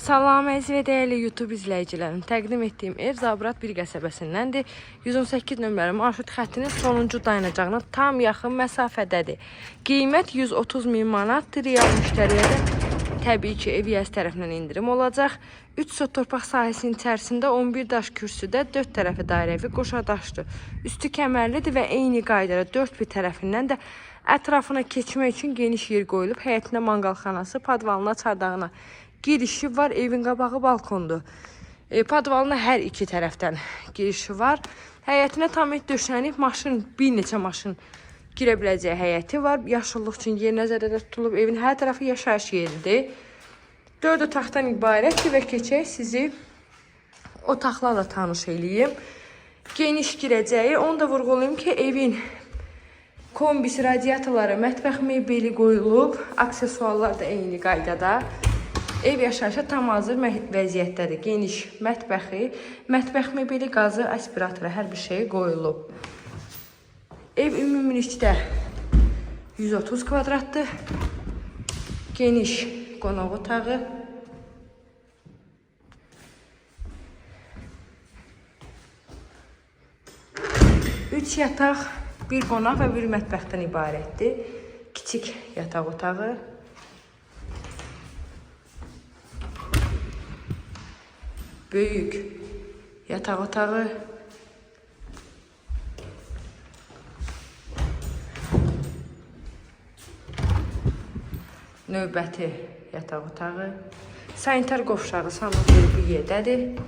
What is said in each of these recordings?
Salam əziz və dəyərli YouTube izləyicilərim. Təqdim etdiyim ev Zabrat 1 qəsəbəsindəndir. 118 nömrəli marşrut xəttinin sonuncu dayanacağına tam yaxın məsafədədir. Qiymət 130 min manatdır. Real müştəriyə də təbii ki, ev yəz tərəfindən indirim olacaq. 3 sot torpaq sahəsinin içərisində 11 daş kürsüdə 4 tərəfi dairəvi qoşa daşdır. Üstü kəmərlidir və eyni qaydada 4 bir tərəfindən də ətrafına keçmək üçün geniş yer qoyulub. Həyətində manqalxanası, padvalına, çardağına girişi var. Evin qabağı balkondur. Padvalına hər iki tərəfdən girişi var. Həyətinə tam döşənib, bir neçə maşın girə biləcəyi həyəti var. Yaşıllıq üçün yer nəzərdə tutulub. Evin hər tərəfi yaşayış yeridir. 4 otaqdan ibarətdir və keçək sizi otaqlarla tanış eləyim. Geniş girəcəyi, onu da vurğulayım ki, evin kombisi, radiatorları, mətbəx mebeli qoyulub. Aksesuarlar da eyni qaydada. Ev yaşayışa tam hazır vəziyyətdədir. Geniş mətbəxi, mətbəx mebeli, qazı, aspiratoru, hər bir şey qoyulub. Ev ümumilikdə 130 kvadratdır. Geniş qonaq otağı. Üç yataq, bir qonaq və bir mətbəxdən ibarətdir. Kiçik yataq otağı. Böyük yataq otağı. Növbəti yataq otağı. Sanitar qovşağı sanatörü bir yerdədir.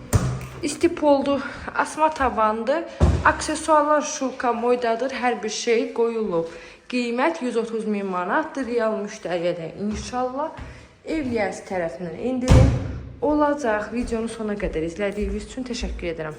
İsti poldu, asma tavandır. Aksesuarlar şulka moydadır. Hər bir şey qoyulub. Qiymət 130 min manatdır. Real müştəriyə də inşallah ev yəz tərəfindən indirim olacaq. Videonu sona qədər izlədiyiniz üçün təşəkkür edirəm.